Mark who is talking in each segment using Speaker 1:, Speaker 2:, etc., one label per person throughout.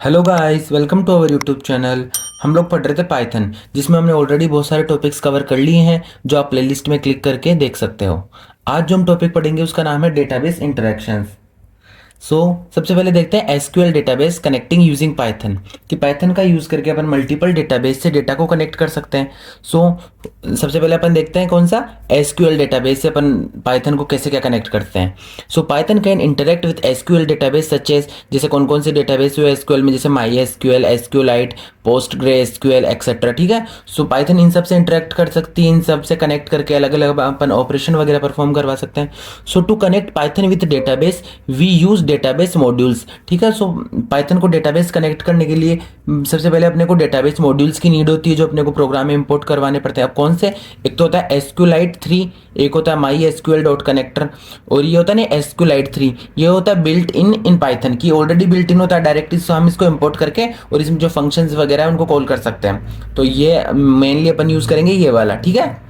Speaker 1: Hello guys, welcome to our YouTube channel. हम लोग पढ़ रहे थे पाइथन, जिसमें हमने ऑलरेडी बहुत सारे टॉपिक्स कवर कर लिए हैं जो आप प्लेलिस्ट में क्लिक करके देख सकते हो। आज जो हम टॉपिक पढ़ेंगे उसका नाम है डेटाबेस इंटरेक्शंस। सबसे पहले देखते हैं SQL database connecting using Python, कि पाइथन का यूज़ करके अपन मल्टीपल डेटाबेस से डेटा को कनेक्ट कर सकते हैं। सबसे पहले अपन देखते हैं कौन सा एसक्यूएल डेटाबेस से अपन पाइथन को कैसे क्या कनेक्ट करते हैं। Python can interact with SQL database such as, जैसे कौन कौन से डेटाबेस हुए एसक्यूएल में, जैसे my SQL, SQLite, PostgreSQL et cetera. ठीक है, पाइथन इन सब से इंटरेक्ट कर सकती है, इन सब से कनेक्ट करके अलग अलग अपन ऑपरेशन वगैरह परफॉर्म करवा सकते हैं। To connect Python with database we use database modules. ठीक है, पाइथन को डेटाबेस कनेक्ट करने के लिए सबसे पहले अपने को डेटाबेस मॉड्यूल्स की नीड होती है, जो अपने को प्रोग्राम में इंपोर्ट करवाने पड़ते हैं। अब कौन से, एक तो होता है एसक्यूलाइट 3, एक होता है माई एसक्यूएल डॉट कनेक्टर, और ये होता है ना एसक्यूलाइट 3, ये होता है बिल्ट इन पाइथन की, ऑलरेडी बिल्ट इन होता है डायरेक्टली। हम इसको इंपोर्ट करके और इसमें जो फंक्शंस वगैरह है उनको कॉल कर सकते हैं। तो ये मेनली अपन यूज करेंगे ये वाला। ठीक है,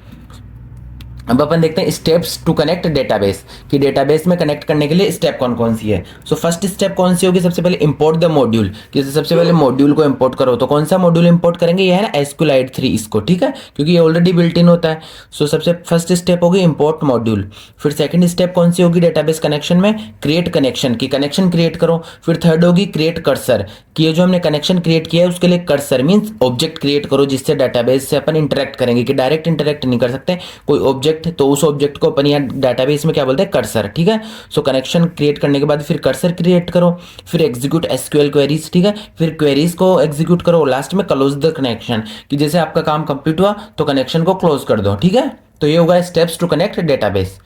Speaker 1: अब अपन देखते हैं स्टेप्स टू कनेक्ट डेटाबेस, कि डेटाबेस में कनेक्ट करने के लिए स्टेप कौन कौन सी है। फर्स्ट स्टेप कौन सी होगी, सबसे पहले इंपोर्ट द मॉड्यूल, कि सबसे पहले मॉड्यूल को इंपोर्ट करो। तो कौन सा मॉड्यूल इंपोर्ट करेंगे, ये है ना एसक्यूलाइट 3 इसको। ठीक है, क्योंकि ये ऑलरेडी बिल्ट इन होता है। सबसे फर्स्ट स्टेप होगी इंपोर्ट मॉड्यूल। फिर सेकंड स्टेप कौन सी होगी डेटाबेस कनेक्शन में, क्रिएट कनेक्शन, की कनेक्शन क्रिएट करो। फिर थर्ड होगी क्रिएट कर्सर, कि ये जो हमने कनेक्शन क्रिएट किया है उसके लिए कर्सर मीन्स ऑब्जेक्ट क्रिएट करो, जिससे डेटाबेस से अपन इंटरेक्ट करेंगे, कि डायरेक्ट इंटरेक्ट नहीं कर सकते कोई ऑब्जेक्ट, तो उस ऑब्जेक्ट को अपन यहाँ डेटाबेस में क्या बोलते हैं, कर्सर। ठीक है, कनेक्शन क्रिएट करने के बाद फिर कर्सर क्रिएट करो, फिर एग्जीक्यूट एसक्यूएल क्वेरीज। ठीक है, फिर क्वेरीज को एग्जीक्यूट करो, लास्ट में क्लोज द कनेक्शन, कि जैसे आपका काम कंप्लीट हुआ तो कनेक्शन को क्लोज कर दो। ठीक है, तो ये होगा स्टेप्स टू कनेक्ट डेटाबेस।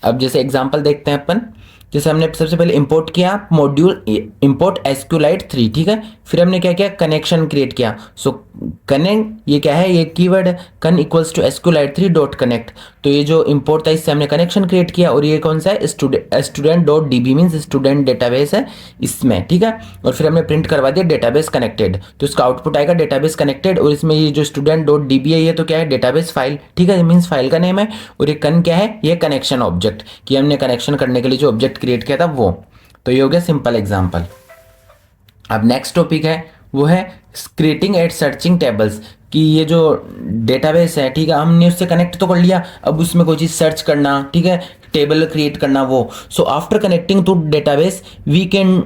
Speaker 1: अब जैसे एग्जांपल देखते हैं अपन, जैसे हमने सबसे पहले इंपोर्ट किया मॉड्यूल, इंपोर्ट एसक्यूलाइट 3। ठीक है, फिर हमने क्या किया, कनेक्शन क्रिएट किया। कनेक्ट, ये क्या है, ये keyword con equals to SQLite 3 dot connect. तो ये जो इंपोर्ट था इससे हमने कनेक्शन क्रिएट किया, और ये कौन सा है, student dot dB means student database है इसमें। ठीक है, और फिर हमने प्रिंट करवा दिया डेटाबेस कनेक्टेड, तो इसका आउटपुट आएगा डेटाबेस कनेक्टेड। और इसमें ये जो स्टूडेंट डॉट डीबी है ये तो क्या है, डेटाबेस फाइल। ठीक है, मीन्स फाइल का नेम है। और ये कन क्या है, ये कनेक्शन ऑब्जेक्ट, कि हमने कनेक्शन करने के लिए जो ऑब्जेक्ट क्रिएट किया था वो। तो ये हो गया सिंपल एग्जांपल। अब नेक्स्ट टॉपिक है वो है क्रिएटिंग एंड सर्चिंग टेबल्स, कि ये जो डेटाबेस है, ठीक है, हमने उससे कनेक्ट तो कर लिया, अब उसमें कोई चीज़ सर्च करना, ठीक है, टेबल क्रिएट करना वो। After connecting to database we can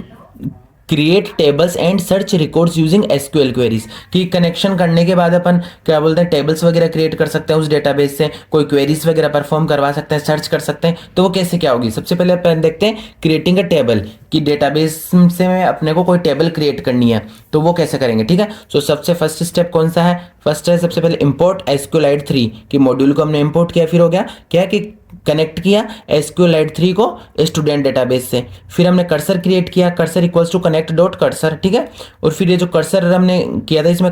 Speaker 1: create tables and search records using SQL queries, कि कनेक्शन करने के बाद अपन क्या बोलते हैं, टेबल्स वगैरह क्रिएट कर सकते हैं उस डेटाबेस से, कोई क्वेरीज वगैरह परफॉर्म करवा सकते हैं, सर्च कर सकते हैं। तो वो कैसे क्या होगी, सबसे पहले अपन देखते हैं क्रिएटिंग अ टेबल, कि डेटाबेस से अपने को कोई टेबल क्रिएट करनी है, तो वो कैसे करेंगे। ठीक है, सबसे फर्स्ट स्टेप कौन सा है, फर्स्ट है सबसे पहले इंपोर्ट एसक्यूलाइट 3, कि मॉड्यूल को हमने इंपोर्ट किया। फिर हो गया क्या, कि कनेक्ट किया एसक्यूलाइट 3 को स्टूडेंट डेटाबेस से। फिर हमने कर्सर क्रिएट किया, cursor equals to connect dot cursor. ठीक है, और फिर ये जो कर्सर हमने किया था इसमें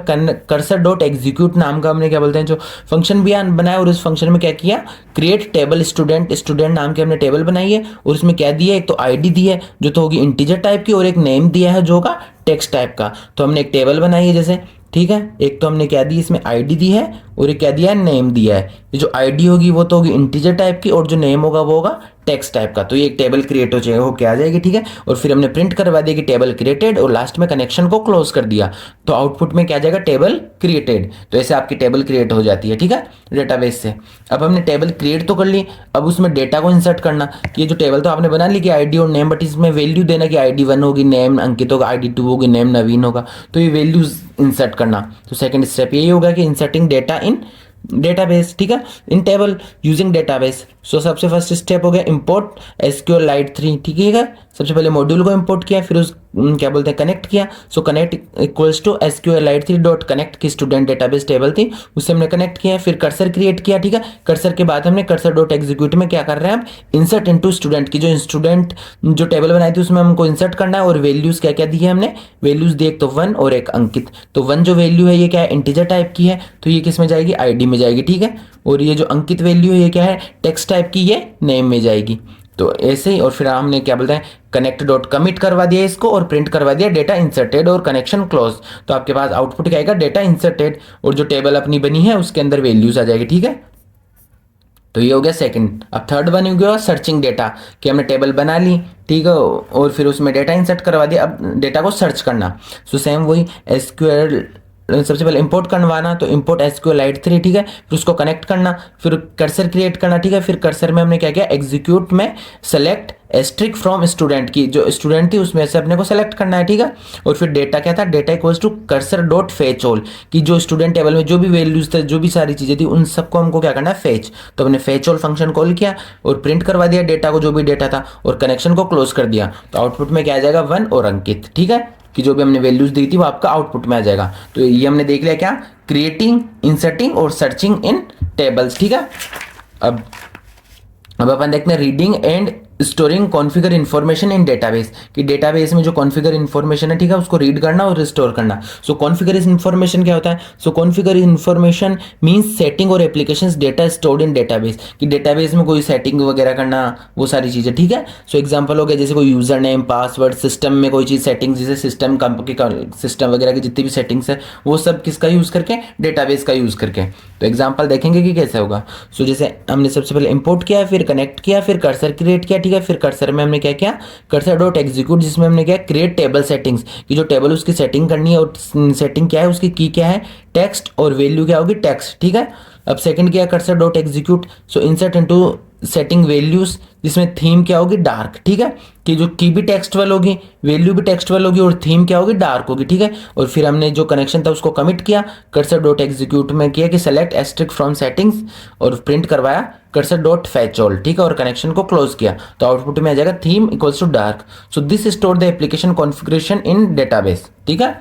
Speaker 1: कर्सर डॉट एग्जीक्यूट नाम का हमने क्या बोलते हैं जो फंक्शन भी बनाया, और उस फंक्शन में क्या किया, क्रिएट टेबल स्टूडेंट, स्टूडेंट नाम की हमने टेबल बनाई है, और उसमें क्या दिया, एक तो आईडी दी है जो तो होगी इंटीजर टाइप की, और एक नेम दिया है जो होगा टेक्स्ट टाइप का। तो हमने एक टेबल बनाई है जैसे, ठीक है, एक तो हमने क्या दी इसमें आईडी दी है, और ये क्या दिया है, नेम दिया है। ये जो आईडी होगी वो तो होगी इंटीजर टाइप की, और जो नेम होगा वो होगा टेक्स्ट टाइप का। तो ये एक टेबल क्रिएट हो क्या आ जाएगी। ठीक है, और फिर हमने प्रिंट करवा दिया कि टेबल क्रिएटेड, और लास्ट में कनेक्शन को क्लोज कर दिया, तो आउटपुट में क्या आ जाएगा, टेबल क्रिएटेड। तो ऐसे आपकी टेबल क्रिएट हो जाती है। ठीक है, डेटाबेस से। अब हमने टेबल क्रिएट तो कर ली, अब उसमें डेटा को इंसर्ट करना, कि ये जो टेबल तो आपने बना ली कि आईडी और नेम, बट इसमें वैल्यू देना कि आईडी 1 होगी, नेम अंकित होगा, आईडी 2 होगी, नेम नवीन होगा, तो ये वैल्यूज इंसर्ट करना। तो सेकंड स्टेप यही होगा कि इंसर्टिंग डेटा इन डेटाबेस। ठीक है, इन टेबल यूजिंग डेटाबेस। सबसे फर्स्ट स्टेप हो गया इंपोर्ट एसक्यूएलाइट 3। ठीक है, सबसे पहले मॉड्यूल को इंपोर्ट किया, फिर उस क्या बोलते हैं कनेक्ट किया। Connect equals to SQLite 3 dot connect की स्टूडेंट डेटाबेस टेबल थी, उससे हमने कनेक्ट किया। फिर कर्सर क्रिएट किया। ठीक है, कर्सर के बाद हमने कर्सर डॉट एग्जीक्यूट में क्या कर रहे हैं, हम इंसर्ट इनटू स्टूडेंट, की जो स्टूडेंट जो टेबल बनाई थी उसमें हमको इंसर्ट करना है। और वैल्यूज क्या क्या दी है हमने, वैल्यूज दी एक तो 1 और एक अंकित। तो 1 जो वैल्यू है ये क्या है, इंटीजर टाइप की है, तो ये किस में जाएगी, आईडी में जाएगी। ठीक है, और ये जो अंकित वैल्यू है ये क्या है, टेक्स्ट टाइप की, ये नेम में जाएगी। तो ऐसे ही, और फिर हमने क्या बोलते हैं कनेक्ट डॉट कमिट करवा दिया इसको, और प्रिंट करवा दिया डेटा इंसर्टेड और कनेक्शन क्लोज। तो आपके पास आउटपुट क्या आएगा, डेटा इंसर्टेड, और जो टेबल अपनी बनी है उसके अंदर वैल्यूज आ जाएगी। ठीक है, तो ये हो गया सेकंड। अब थर्ड वन हो गया सर्चिंग डेटा, कि हमने टेबल बना ली, ठीक है, और फिर उसमें डेटा इंसर्ट करवा दिया, अब डेटा को सर्च करना। सो सेम वही एसक्यूएल, सबसे पहले इंपोर्ट करवाना, तो इंपोर्ट एसक्यूएलाइट 3, ठीक है, फिर उसको कनेक्ट करना, फिर कर्सर क्रिएट करना, ठीक है, फिर कर्सर में हमने क्या किया, एग्जीक्यूट में सेलेक्ट एस्ट्रिक फ्रॉम स्टूडेंट की, जो स्टूडेंट थी उसमें से अपने को सेलेक्ट करना है, ठीक है, और फिर डेटा क्या था, data equals to cursor dot fetch all, कि जो स्टूडेंट टेबल में जो भी वैल्यूज थे, जो भी सारी चीजें थी, उन सबको हमको क्या करना है, फेच। तो हमने फेच ऑल फंक्शन कॉल किया और प्रिंट करवा दिया डेटा को, जो भी डेटा था, और कनेक्शन को क्लोज कर दिया। तो आउटपुट में क्या आ जाएगा, 1 और अंकित, ठीक है, कि जो भी हमने वैल्यूज दी थी वो आपका आउटपुट में आ जाएगा। तो ये हमने देख लिया क्या, क्रिएटिंग, इंसर्टिंग और सर्चिंग इन टेबल्स, ठीक है। अब अपन देखते हैं reading and storing configure information in database, कि डेटाबेस में जो कॉन्फ़िगर इन्फॉर्मेशन है, ठीक है, उसको रीड करना और रिस्टोर करना। सो कॉन्फ़िगर इन्फॉर्मेशन क्या होता है, सो कॉन्फ़िगर इन्फॉर्मेशन मींस सेटिंग और applications data stored in database, कि डेटाबेस में कोई सेटिंग वगैरह करना, वो सारी चीज़ें, ठीक है। सो एग्जांपल हो गया जैसे कोई यूजर नेम, पासवर्ड, सिस्टम में कोई चीज़ सेटिंग, जैसे सिस्टम सिस्टम वगैरह की जितनी भी सेटिंग्स है, वो सब किसका यूज़ करके, डेटाबेस का यूज़ करके। तो एग्जाम्पल देखेंगे कि कैसे होगा। सो जैसे हमने सबसे पहले इंपोर्ट किया, फिर कनेक्ट किया, फिर कर्सर क्रिएट किया, ठीक है, फिर कर्सर में हमने क्या किया, कर्सर डॉट एग्जीक्यूट, जिसमें हमने क्या क्रिएट टेबल सेटिंग्स, कि जो टेबल उसकी सेटिंग करनी है, और सेटिंग क्या है उसकी, की क्या है, टेक्स्ट, और वैल्यू क्या होगी, टेक्स्ट, ठीक है। अब सेकंड किया कर्सर डॉट एग्जीक्यूट, सो इंसर्ट इनटू सेटिंग वैल्यूज, जिसमें थीम क्या होगी, डार्क, ठीक है, कि जो की भी टेक्स्टुअल होगी, वैल्यू भी टेक्स्टुअल होगी, और थीम क्या होगी, डार्क होगी, ठीक है। और फिर हमने जो कनेक्शन था उसको कमिट किया, कर्सर डॉट एग्जीक्यूट में किया कि सेलेक्ट एस्ट्रिक फ्रॉम सेटिंग्स, और प्रिंट करवाया कर्सर डॉट फैच ऑल, ठीक है, और कनेक्शन को क्लोज किया। तो आउटपुट में आ जाएगा theme equals to dark. So this store the application configuration in database, ठीक है।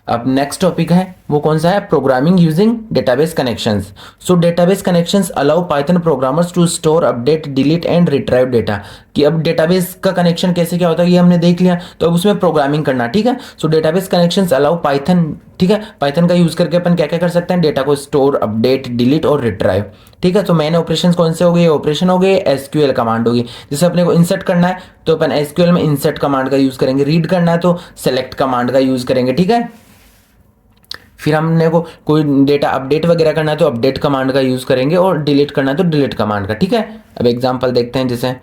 Speaker 1: अब नेक्स्ट टॉपिक है वो कौन सा है, programming using database connections. So database connections allow Python programmers to store, update, delete and retrieve data, कि अब डेटाबेस का कनेक्शन कैसे क्या होता है ये हमने देख लिया, तो अब उसमें प्रोग्रामिंग करना, ठीक है। सो डेटाबेस कनेक्शंस अलाउ पाइथन, ठीक है, पाइथन का यूज करके अपन क्या क्या कर सकते हैं, डेटा को स्टोर, अपडेट, डिलीट और रिट्राइव, ठीक है। तो मेन ऑपरेशंस कौन से हो गए, ऑपरेशन हो गए, एसक्यूएल कमांड होगी, जैसे अपने को इंसर्ट करना है तो अपन एसक्यूएल में इंसर्ट कमांड का यूज करेंगे, रीड करना है तो सेलेक्ट कमांड का यूज करेंगे, ठीक है। फिर हमने को कोई डेटा अपडेट वगैरह करना है तो अपडेट कमांड का यूज़ करेंगे, और डिलीट करना है तो डिलीट कमांड का, ठीक है। अब एग्जांपल देखते हैं, जैसे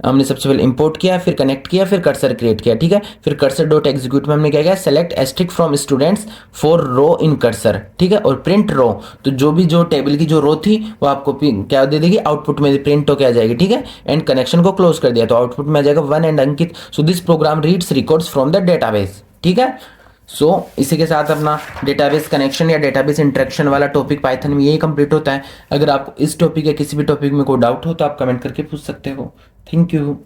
Speaker 1: हमने सबसे पहले इंपोर्ट किया, फिर कनेक्ट किया, फिर कर्सर क्रिएट किया, ठीक है, फिर कर्सर डॉट एग्जीक्यूट में हमने क्या किया, select asterisk from students for row in cursor, ठीक है, और प्रिंट रो, तो जो भी जो टेबल की जो रो थी वो आपको क्या दे देगी, आउटपुट में प्रिंट हो क्या जाएगी, ठीक है, एंड कनेक्शन को क्लोज कर दिया, तो आउटपुट में आ जाएगा 1 and Ankit. So this program reads records from the database, ठीक है। सो इसी के साथ अपना डेटाबेस कनेक्शन या डेटाबेस इंटरेक्शन वाला टॉपिक पाइथन में यही कंप्लीट होता है। अगर आपको इस टॉपिक या किसी भी टॉपिक में कोई डाउट हो तो आप कमेंट करके पूछ सकते हो। Thank you.